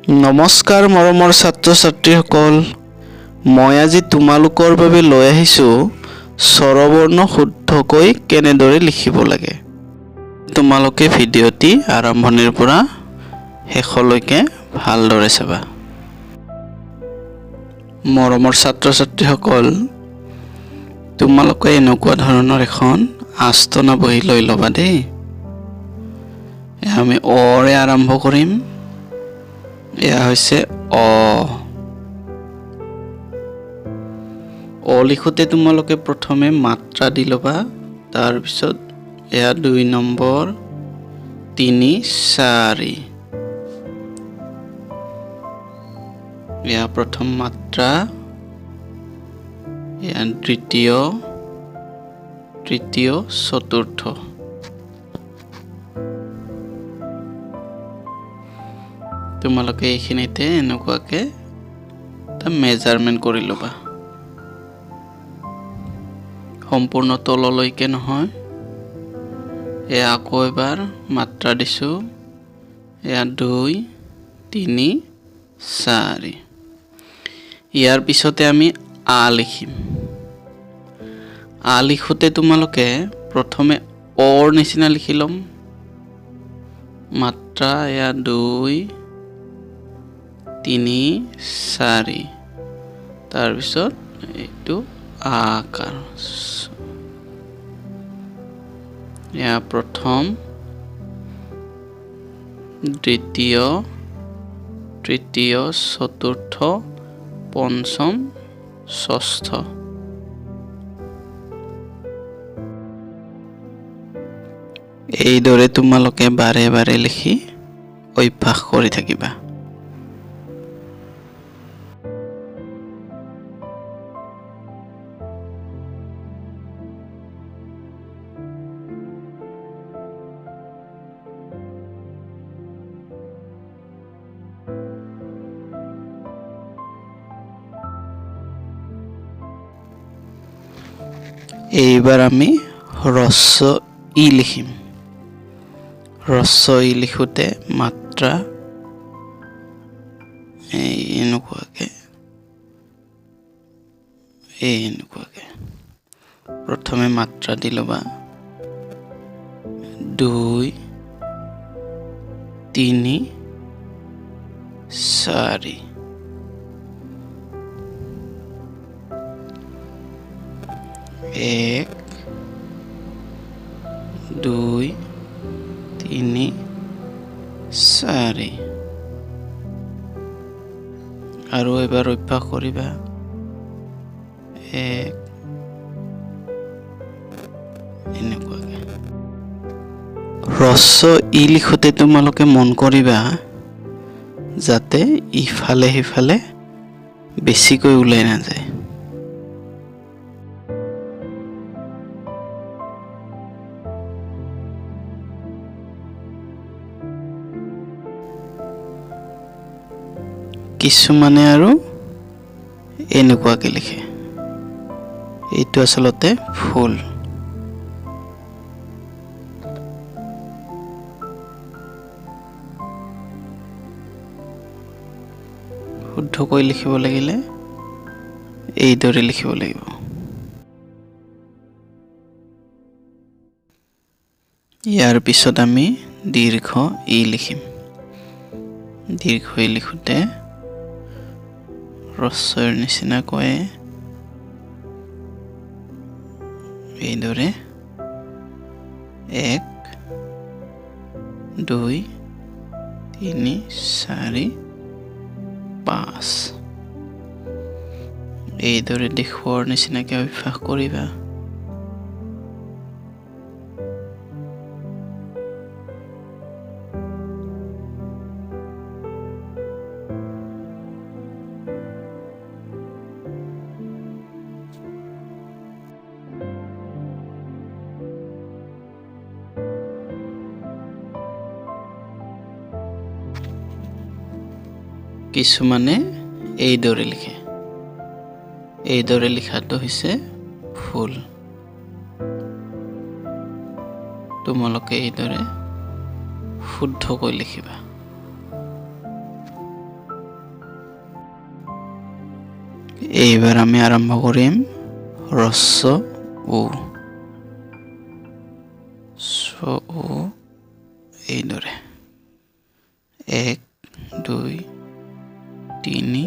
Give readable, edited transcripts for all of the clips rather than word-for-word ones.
নমস্কাৰ মৰমৰ ছাত্ৰ ছাত্ৰীসকল মই আজি তোমালোকৰ বাবে লৈ আহিছোঁ স্বৰবৰ্ণ শুদ্ধকৈ কেনেদৰে লিখিব লাগে তোমালোকে ভিডিঅ'টি আৰম্ভণিৰ পৰা শেষলৈকে ভালদৰে চাবা মৰমৰ ছাত্ৰ ছাত্ৰীসকল তোমালোকে এনেকুৱা ধৰণৰ এখন আস্তনা বহি লৈ ল'বা দেই আমি অৰে আৰম্ভ কৰিম এয়া হৈছে অ লিখোতে তোমালোকে প্ৰথমে মাত্ৰা দি ল'বা তাৰ পিছত এয়া 2 নম্বৰ 3 4 এয়া প্ৰথম মাত্ৰা এয়া তৃতীয় চতুৰ্থ তোমালোকে এইখিনিতে এনেকুৱাকে এটা মেজাৰমেন্ট কৰি ল'বা সম্পূৰ্ণ তললৈকে নহয় এয়া আকৌ এবাৰ মাত্ৰা দিছো এয়া 2 3 4 ইয়াৰ পিছতে আমি আ লিখিম আ লিখোতে তোমালোকে প্ৰথমে অৰ নিচিনা লিখি লম মাত্ৰা এয়া 2 3 4 তাৰ পিছত এইটো আকাৰ এয়া প্ৰথম দ্বিতীয় তৃতীয় চতুৰ্থ পঞ্চম ষষ্ঠ এইদৰে তোমালোকে বাৰে বাৰে লিখি অভ্যাস কৰি থাকিবা এইবাৰ আমি হ্ৰস্ব ই লিখিম হ্ৰস্ব ই লিখোতে মাত্ৰা এনেকুৱাকে প্ৰথমে মাত্ৰা দি ল'বা 2 3 4 1 2 3 4 আৰু এবাৰ অভ্যাস কৰিবা 1 এনেকুৱাকে হ্ৰস্ব ই লিখোতে তোমালোকে মন কৰিবা যাতে ইফালে সিফালে বেছিকৈ ওলাই নাযায় কিছুমানে আৰু এনেকুৱাকে লিখে এইটো আসলতে ফুল শুদ্ধকৈ লিখিব লাগিলে এইদৰে লিখিব লাগিব ইয়াৰ পিছত আমি দীৰ্ঘ ই লিখিম দীৰ্ঘ ই লিখোতে হ্ৰস্বৰ নিচিনাকৈ এইদৰে 1 2 3 4 5 এইদৰে দেখুৱাৰ নিচিনাকৈ অভ্যাস কৰিবা কিছুমানে এইদৰে লিখে এইদৰে লিখাটো হৈছে ফুল তোমালোকে এইদৰে শুদ্ধকৈ লিখিবা এইবাৰ আমি আৰম্ভ কৰিম হ্ৰস্ব উ এইদৰে 1 2 3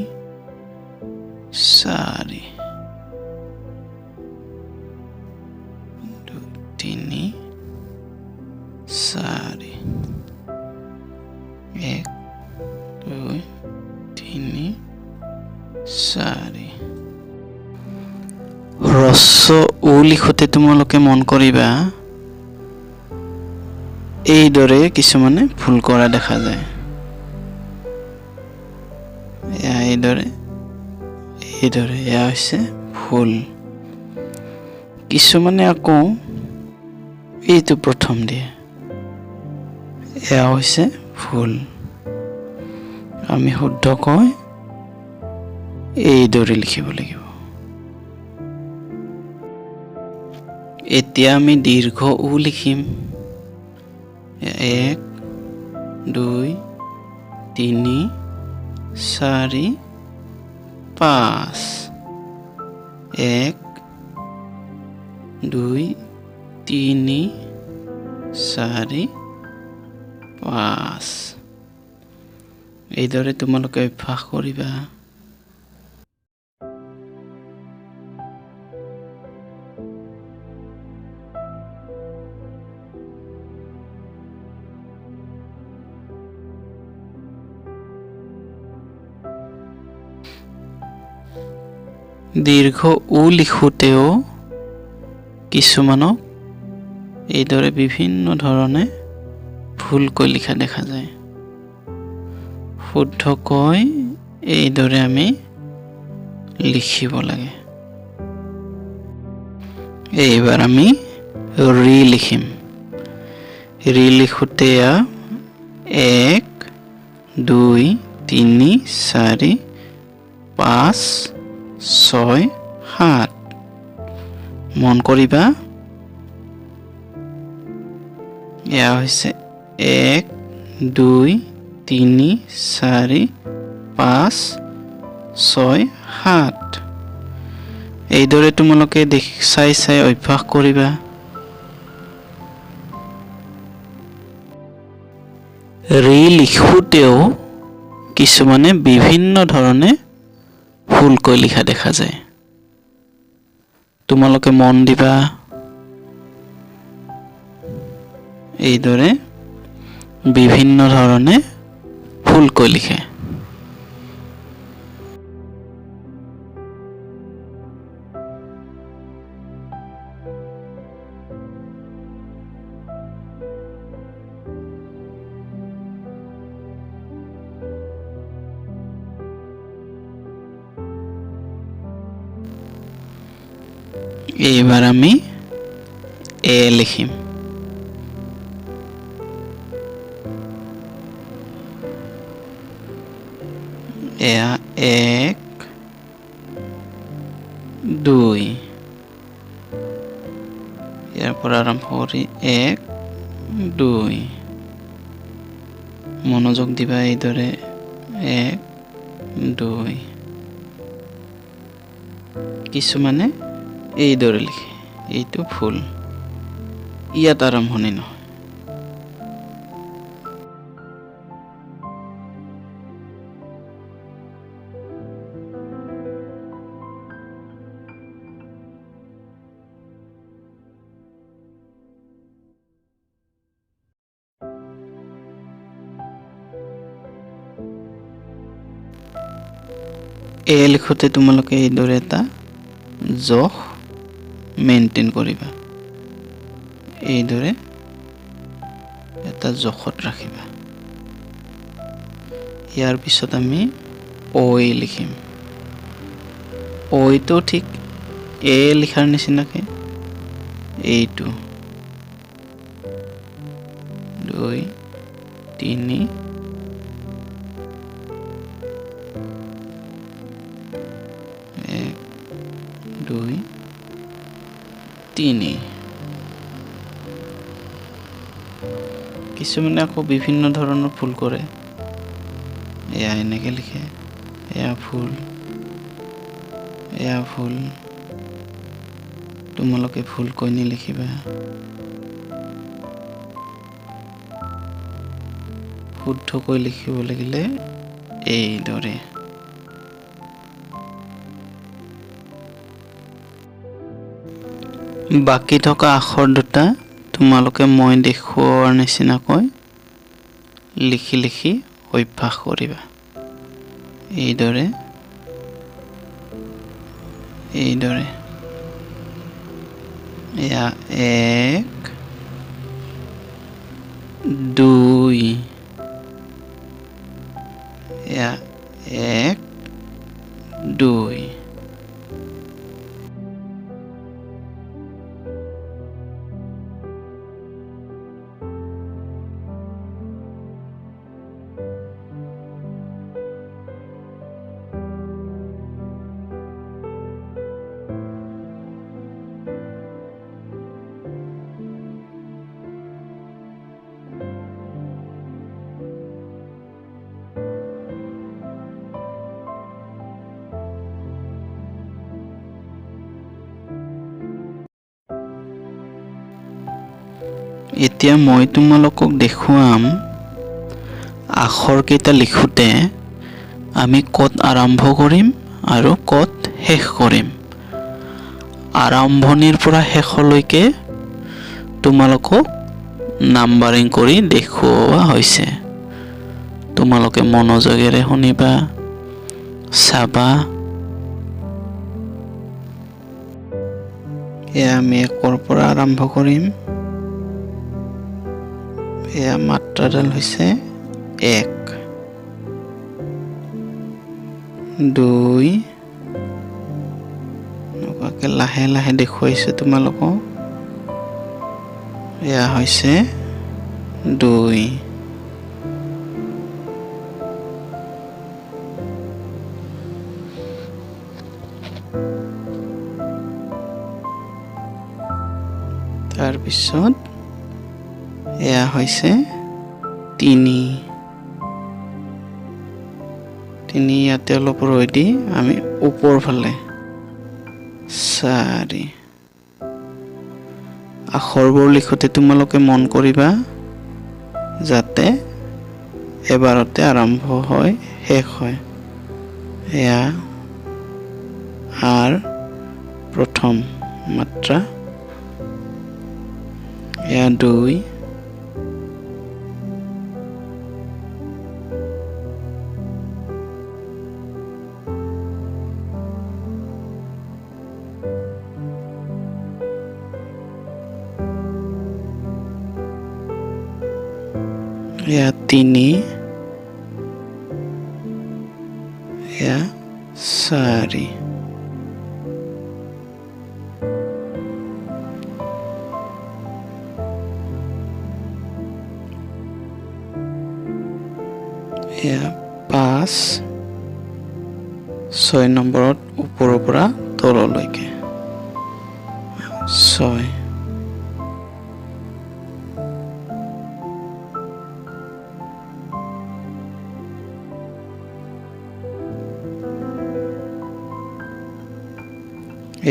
4 2 3 4 1 2 3 4 হ্ৰস্ব উ লিখোতে তোমালোকে মন কৰিবা এইদৰে কিছুমানে ভুল কৰা দেখা যায় এইদৰে এয়া হৈছে ভুল কিছুমানে আকৌ এইটো প্ৰথম দিয়ে এয়া হৈছে ভুল আমি শুদ্ধকৈ এইদৰে লিখিব লাগিব এতিয়া আমি দীৰ্ঘ উ লিখিম 1 2 3 4 5 1 2 3 4 5 এইদৰে তোমালোকে অভ্যাস কৰিবা দীৰ্ঘ উ লিখোতেও কিছুমানক এইদৰে বিভিন্ন ধৰণে ভুলকৈ লিখা দেখা যায় শুদ্ধকৈ এইদৰে আমি লিখিব লাগে এইবাৰ আমি ৰি লিখিম ৰি লিখোতে 1 2 3 4 5 6 7 মন কৰিবা এয়া হৈছে 1 2 3 4 5 6 7 এইদৰে তোমালোকে চাই অভ্যাস কৰিবা ৰি লিখোতেও কিছুমানে বিভিন্ন ধৰণে ভুলকৈ লিখা দেখা যায় তোমালোকে মন দিবা এইদৰে বিভিন্ন ধৰণে ভুলকৈ লিখে এইবাৰ আমি এ লিখিম এয়া 1 2 ইয়াৰ পৰা আৰম্ভ কৰি 1 2 মনোযোগ দিবা এইদৰে 1 2 কিছুমানে এইদৰে লিখে এইটো ভুল ইয়াত আৰম্ভণি নহয় এ লিখোতে তোমালোকে এইদৰে এটা জখ মেইনটেইন কৰিবা এইদৰে এটা জখত ৰাখিবা ইয়াৰ পিছত আমি ঐ লিখিম ঐটো ঠিক এ লিখাৰ নিচিনাকে এইটো 2 3 2 3 কিছুমানে আকৌ বিভিন্ন ধৰণৰ ভুল কৰে এয়া এনেকে লিখে এয়া ভুল এয়া ভুল তোমালোকে ভুলকৈ নিলিখিবা শুদ্ধকৈ লিখিব লাগিলে এইদৰে বাকি থকা আখৰ দুটা তোমালোকে মই দেখুওৱাৰ নিচিনাকৈ লিখি লিখি অভ্যাস কৰিবা এইদৰে এয়া 1 2 এয়া 1 2 এতিয়া মই তোমালোকক দেখুৱাম আখৰ কেইটা লিখোতে আমি ক'ত আৰম্ভ কৰিম আৰু ক'ত শেষ কৰিম আৰম্ভণিৰ পৰা শেষলৈকে তোমালোকক নাম্বাৰিং কৰি দেখুওৱা হৈছে তোমালোকে মনোযোগেৰে শুনিবা চাবা এয়া আমি 1ৰ পৰা আৰম্ভ কৰিম এয়া মাত্ৰাডাল হৈছে 1 2 এনেকুৱাকে লাহে লাহে দেখুৱাইছোঁ তোমালোকক এয়া হৈছে 2 তাৰপিছত এয়া হৈছে 3 ইয়াতে অলপ ৰৈ দি আমি ওপৰ ফালে 4 আখৰবোৰ লিখোতে তোমালোকে মন কৰিবা যাতে এবাৰতে আৰম্ভ হয় শেষ হয় এয়া আৰ প্ৰথম মাত্ৰা এয়া 2 এয়া 3 এয়া 4 এয়া 5 6 নম্বৰত ওপৰৰ পৰা তললৈকে 6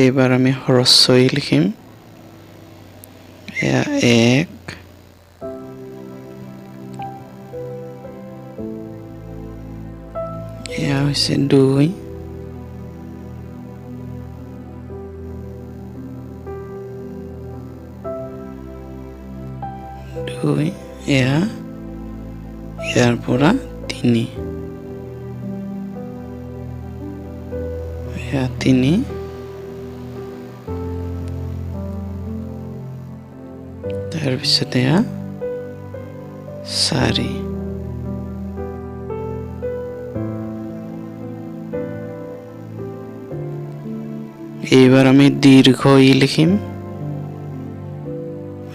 এইবাৰ আমি হ্ৰস্বই লিখিম এয়া 1 এয়া হৈছে 2 এয়া ইয়াৰ পৰা 3 এয়া 3 তাৰপিছত এয়া 4 এইবাৰ আমি দীৰ্ঘ ই লিখিম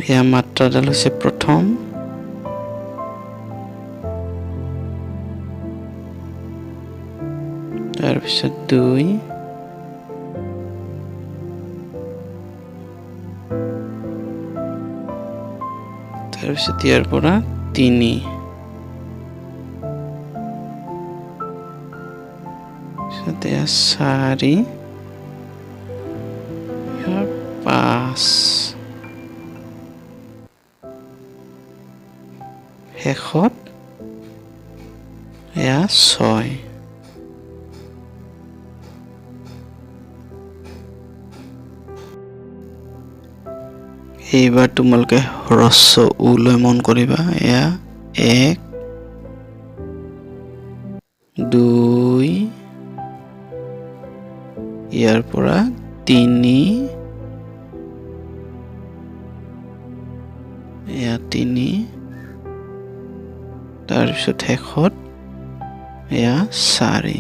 এয়া মাত্ৰাডাল হৈছে প্ৰথম তাৰপিছত 2 তাৰপিছত ইয়াৰ পৰা 3 তাৰপিছত 4 এয়া 6 এইবাৰ তোমালোকে হ্ৰস্ব উ লৈ মন কৰিবা এয়া 1 2 ইয়াৰ পৰা 3 এয়া 3 তাৰপিছত শেষত এয়া 4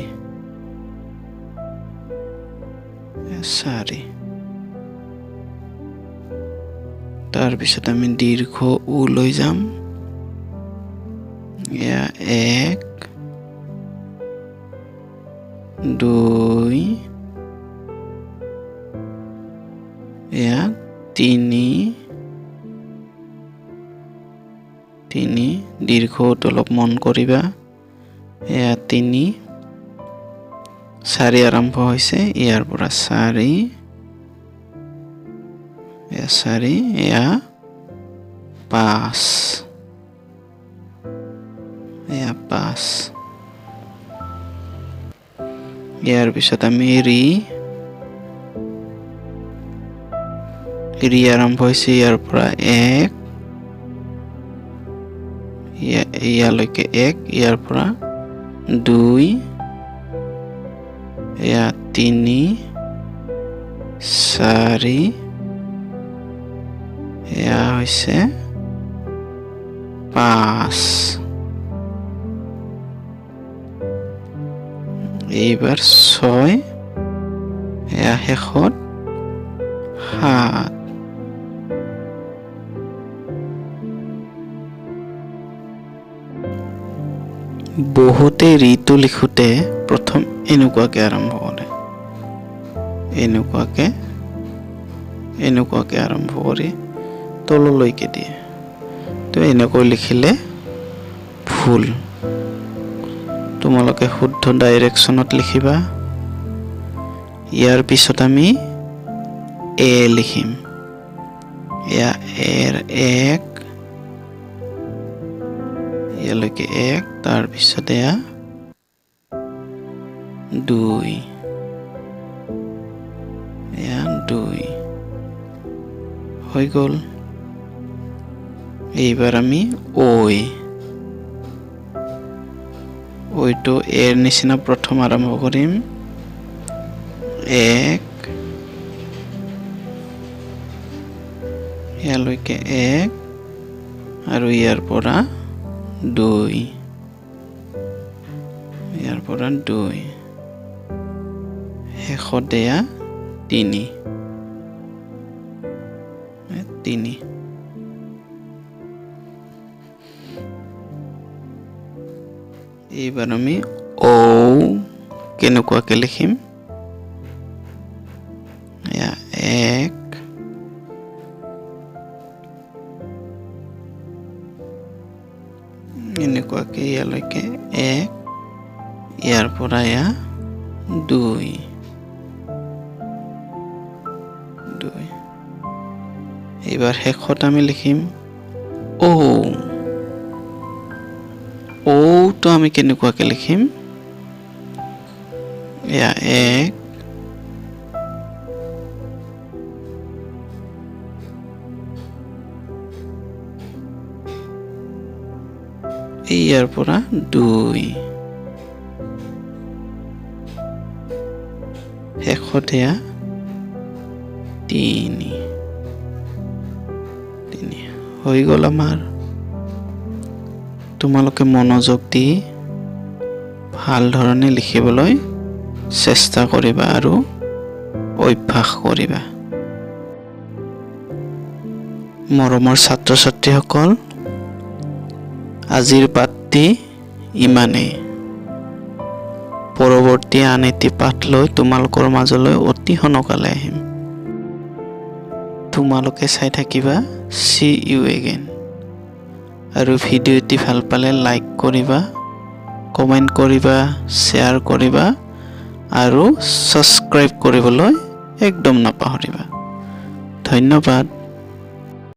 তাৰপিছত আমি দীৰ্ঘ উ লৈ যাম এয়া 1 2 এয়া 3 দীৰ্ঘত অলপ মন কৰিবা এয়া 3 4 আৰম্ভ হৈছে ইয়াৰ পৰা 4 এয়া 4 এয়া 5 এয়া 5 ইয়াৰ পিছত আমি ৰি আৰম্ভ হৈছে ইয়াৰ পৰা 1 ইয়ালৈকে 1 ইয়াৰ পৰা 2 এয়া 3 4 এয়া হৈছে 5 এইবাৰ 6 এয়া শেষত 7 বহুতে ঋতু লিখোতে প্ৰথম এনেকুৱাকে আৰম্ভ কৰে এনেকুৱাকে আৰম্ভ কৰি তললৈকে দিয়ে তো এনেকৈ লিখিলে ভুল তোমালোকে শুদ্ধ ডাইৰেকশ্যনত লিখিবা ইয়াৰ পিছত আমি এ লিখিম এয়া এৰ 1 ইয়ালৈকে 1 তাৰপিছত এয়া 2 এয়া 2 হৈ গ'ল এইবাৰ আমি ঐটো এৰ নিচিনা প্ৰথম আৰম্ভ কৰিম 1 ইয়ালৈকে 1 আৰু ইয়াৰ পৰা 2 শেষত এয়া 3 এইবাৰ আমি কেনেকুৱাকে লিখিম এয়া 1 এনেকুৱাকে ইয়ালৈকে 1 ইয়াৰ পৰা এয়া 2 এইবাৰ শেষত আমি লিখিম তো আমি কেনেকুৱাকে লিখিম এয়া 1 ইয়াৰ পৰা 2 শেষত এয়া 3 হৈ গ'ল আমাৰ তোমালোকে মনোযোগ দি ভাল ধৰণে লিখিবলৈ চেষ্টা কৰিবা আৰু অভ্যাস কৰিবা মৰমৰ ছাত্ৰ ছাত্ৰীসকল আজিৰ পাঠটি ইমানেই পৰৱৰ্তী আন এটি পাঠ লৈ তোমালোকৰ মাজলৈ অতি সোনকালে আহিম তোমালোকে চাই থাকিবা সি ইউ এগেইন আৰু ভিডিঅ'টি ভাল পালে লাইক কৰিবা কমেণ্ট কৰিবা শ্বেয়াৰ কৰিবা আৰু সাবস্ক্ৰাইব কৰিবলৈ একদম নাপাহৰিবা ধন্যবাদ